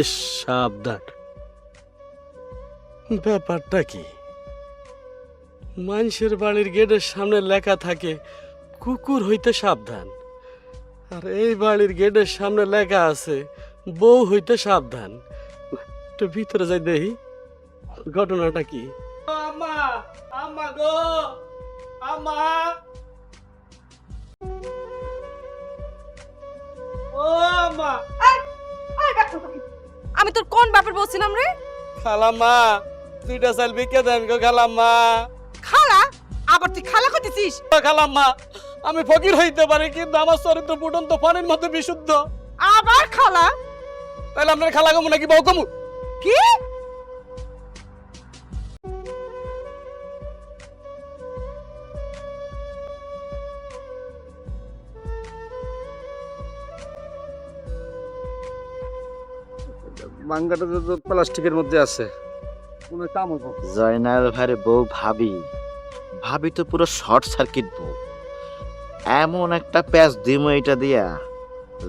সাবধান। ব্যাপারটা কি, মানুষের বাড়ির গেটের সামনে লেখা থাকে কুকুর হইতে সাবধান, আর এই বাড়ির গেটের সামনে লেখা আছে বউ হইতে সাবধান। একটু ভিতরে যাই দেখি ঘটনাটা কি। আম্মা, আম্মা গো, আম্মা, ও আম্মা। আমি তোর কোন বাপের বলছিলাম রে? খালাম্মা, দুইটা চাল বিকে দেন গো খালাম্মা। খালা? আবার তুই খালা করতেছিস? খালাম্মা, আমি ফকির হইতে পারি কিন্তু আমার চরিত্র ফুটন্ত পানির মধ্যে বিশুদ্ধ। আবার খালা? তাহলে আপনার খালা কমু নাকি বউ কমু? কি? মাঙ্গাটা তো প্লাস্টিকের মধ্যে আছে, কোনো কাম হবে। জয়নাল ভাইয়ের বউ ভাবি, ভাবি তো পুরো শর্ট সার্কিট বউ। এমন একটা প্যাচ দিমো এটা দিয়া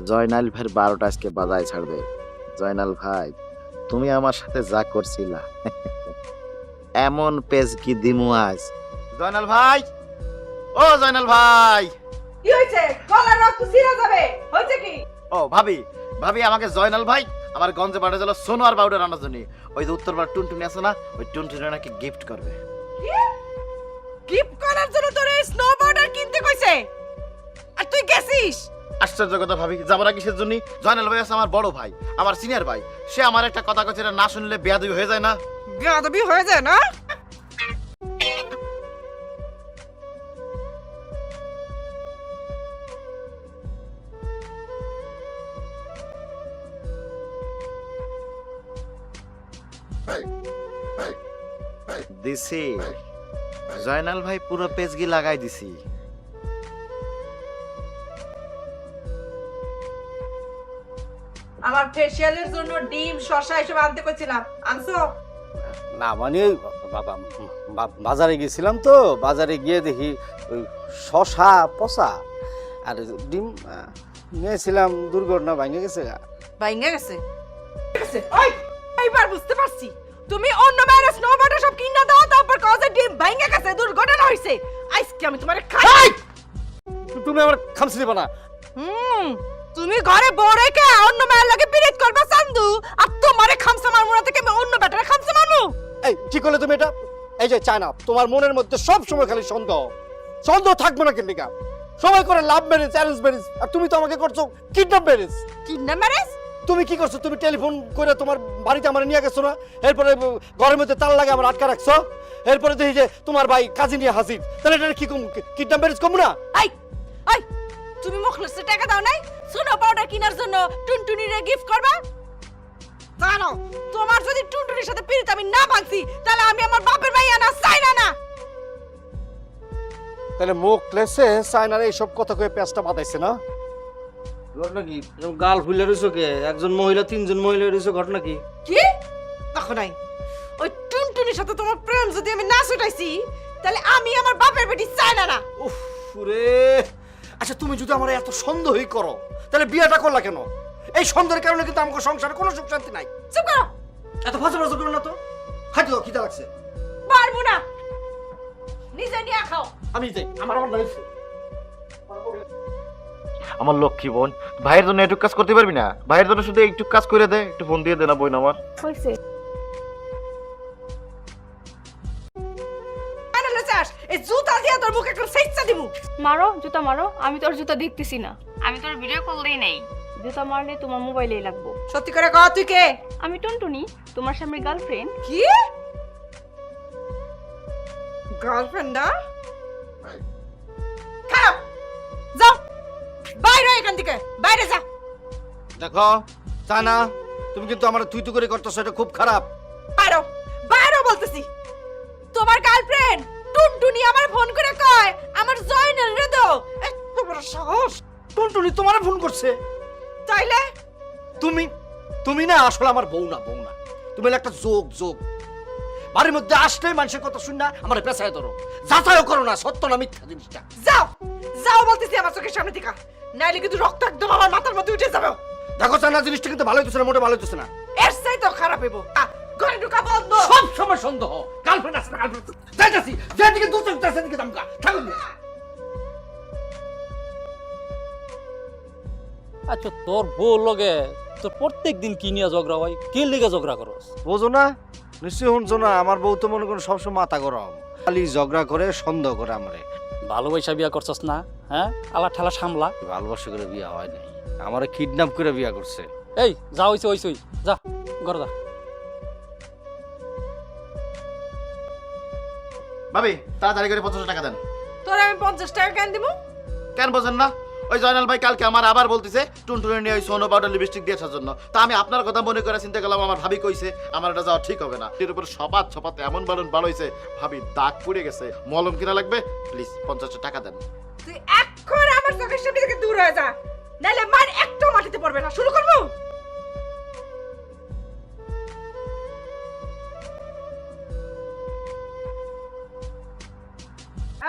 জয়নাল ভাইয়ের 12টা আজকে বাজায় ছাড়বে। জয়নাল ভাই, তুমি আমার সাথে যা করছিলা এমন পেজ কি দিমু আজ। জয়নাল ভাই, ও জয়নাল ভাই। কি হইছে? গলার রক্ত ছিঁড়ে যাবে। হইছে কি? ও ভাবি, ভাবি আমাকে জয়নাল ভাই আমার গঞ্জে পাঠিয়ে দিল সোনো আর পাউডার আনার জন্য। ওই যে উত্তরবার টুনটুনি আছে না, ওই টুনটুনি নাকি গিফট করবে। গিফট করার জন্য তোর এই স্নোবোর্ডার কিনতে কইছে, আর তুই গেছিস? আশ্চর্য কথা ভাবি, যাবরা কিসের জন্য? জয়নাল ভাই আছে আমার বড় ভাই, আমার সিনিয়র ভাই। সে আমার একটা কথা কইছে, না শুনলে বেয়াদবি হয়ে যায় না? বেয়াদবি হয়ে যায় না? দিছি জয়নাল ভাই, পুরো পেজগি লাগাই দিছি। আমার ফেশিয়ালের জন্য ডিম শসা এসব আনতে কইছিলাম, আনছো? না মানে বাজারে গেছিলাম তো, বাজারে গিয়ে দেখি ওই শশা পচা আর ডিম নিয়েছিলাম, দুর্ঘটনা ভাঙে গেছে। ভাইঙ্গা গেছে? ওই এইবার বুঝতে পারছি, তুমি অন্য বাইরে স্নোবোর্ডার সব কিনা দাও, তারপর কজে ডিম ভাইঙ্গা গেছে, দুর্ঘটনা হইছে। আজকে আমি তোমারে খাই। তুমি আমার খামছি দিবা না। তুমি ঘরে বউ রেখে অন্য মেয়ের লাগে পিরিত করবা চান্দু, আর তোমারে খামসা মারমু না থেকে আমি অন্য বেটারে খামসা মারমু? এই কি করলে তুমি এটা? এই যে চায় না, তোমার মনের মধ্যে সব সময় খালি সন্দেহ, সন্দেহ থাকবে না কেন? সবাই করে লাভ ম্যারেজ, অ্যারেঞ্জ ম্যারেজ, আর তুমি তো আমাকে করছো কিডন্যাপ ম্যারেজ। Kidnap marriage? তুমি কি করছো? তুমি টেলিফোন করে তোমার বাড়িতে আমার নিয়ে গেছো না, এরপরে ঘরের মধ্যে তালা লাগে আমার আটকা রাখছো, এরপরে দেখি যে তোমার ভাই কাজী নিয়ে হাজির। তাহলে এটা কি কিডন্যাপ ম্যারেজ কম না? আই আই, তুমি মুখলেসে টাকা দাও নাই সুনো পাউডার কেনার জন্য টুনটুনিরে গিফট করবা? জানো, তোমার যদি টুনটুনির সাথে পিরিত আমি না ভাঙছি, তাহলে আমি আমার বাপের ভাই না চাই না। তাহলে মুখ লেসে সাইনারে এইসব কথা কয়ে পেঁচটা বাঁধাইছে না? ঘটনা কি? গাল ফুলে রয়েছো কে? একজন মহিলা, তিনজন মহিলা রয়েছে, ঘটনা কি? কি? দেখো নাই, ওই টুনটুনির সাথে তোমার প্রেম যদি আমি না ছুটাইছি, তাহলে আমি আমার বাপের বেটি চাই না। উফ রে, আচ্ছা তুমি যদি আমার এত সন্দেহই করো, তাহলে বিয়েটা করলা কেন? এই সন্দেহের কারণে কিন্তু আমাকে সংসারে কোনো সুখ শান্তি নাই। চুপ করো। এত ফাঁসা ফাঁসা করো না তো। খাইতে দাও, খিদা লাগছে। পারবো না, নিজে নিয়ে খাও। আমি যাই, আমার নাই। আমার লক্ষ্মী বোন, ভাইয়ের জন্য একটু কাজ করতে পারবি না? ভাইয়ের জন্য শুধু একটু কাজ করে দে, একটু ফোন দিয়ে দে না বোন আমার। হইছে আরে চাস এই জুতা দিয়া তোর মুখে একটা সেচ্চা দিমু। মারো, জুতা মারো। আমি তোর জুতা দেখতেছি না, আমি তোর ভিডিও করলেই নেই। জুতা মারলে তোমার মোবাইলেই লাগবো। সত্যি করে কও, তুই কে? আমি টুনটুনি, তোমার স্বামীর গার্লফ্রেন্ড। কি গার্লফ্রেন্ড? না খারাপ, যাও বাইরে এখান থেকে, বাইরে যা। দেখো সানা, তুমি কিন্তু আমার তুই তুই করে করতেছো, এটা খুব খারাপ। বাইরো, বাইরো বলতেছি। তোমার গার্লফ্রেন্ড টুনটুনি আমার ফোন করে কয় আমার জয়নাল রে দাও। এত বড় সাহস! টুনটুনি তোমার ফোন করছে? তাইলে তুমি তুমি না আসলে আমার বউ না, বউ না, তুমি হলে একটা যোগ যোগ। বাড়ির মধ্যে আসলেই মানুষের কথা শুন না আমার পেছায় ধরো, যাচাইও করো না সত্য না মিথ্যা জিনিসটা। যাও, যাও বলতেছি আমার চোখের সামনে থেকে, নাইলে কিন্তু রক্ত একদম আমার মাথার মধ্যে উঠে যাবে। দেখো সানা, জিনিসটা কিন্তু ভালো হইতেছে না, মোটে ভালো হইতেছে না। পেব ঘরে ঢুকা বন্ধ। সব সময় সন্দেহ, গার্লফ্রেন্ড আছে না গার্লফ্রেন্ড যাইতাছি, যেদিকে দূর চোখ যায় সেদিকে দামকা থাকুন। আচ্ছা তোর বউ লগে তোর প্রত্যেক দিন কি নিয়ে ঝগড়া হয়, কে লেগে ঝগড়া করস? বোঝো না, নিশ্চয়ই শুনছো না, আমার বউ তো মনে করুন সবসময় মাথা গরম, খালি ঝগড়া করে সন্দেহ করে আমারে। ভালোবাসা বিয়া করছস না? হ্যাঁ, আলা ঠালা সামলা। ভালোবাসা করে বিয়া হয় নাই, আমারে কিডন্যাপ করে বিয়া করছে। এই যা হইছে হইছই, যা ঘরে যা। ভাবি তাড়াতাড়ি করে 50 টাকা দেন। তোর আমি 50 টাকা কেন দিব? কেন বোঝেন না? ওই জয়নাল ভাই কালকে আমার আবার বলতেছে টুনটুনি নিয়ে ওই সোনো পাউডার লিপস্টিক দিয়ে আসার জন্য। তা আমি আপনার কথা মনে করে চিন্তা করলাম, আমার ভাবি কইছে আমার এটা যাওয়া ঠিক হবে না। এর উপর সপাত সপাতে এমন বালুন ভালো হয়েছে, ভাবি দাগ পড়ে গেছে, মলম কিনা লাগবে, প্লিজ 50 টাকা দেন। তুই এখন আমার চোখের সামনে থেকে দূর হয়ে যা, নাইলে মার একটাও মাটিতে পড়বে না। শুরু করবো?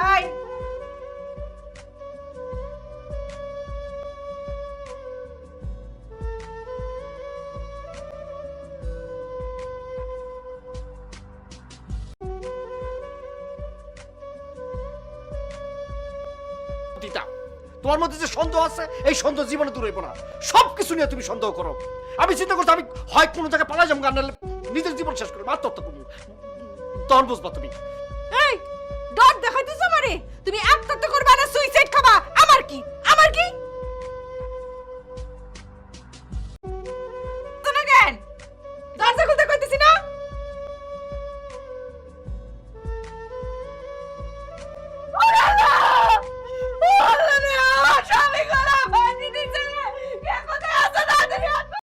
এই দিতা, তোমার মধ্যে যে সন্দেহ আছে এই সন্দেহ জীবনে দূর হইব না। সবকিছু নিয়ে তুমি সন্দেহ করো। আমি চিন্তা করছি আমি হয় কোনো জায়গায় পালা যাবো, গান নিজের জীবন শেষ করে আত্মহত্যা করবো, তখন বুঝবা তুমি। এই ডর দেখাইতেছ আমারে? তুমি আত্মহত্যা করবা না সুইসাইড খাবা? আমার কি? আমার কি?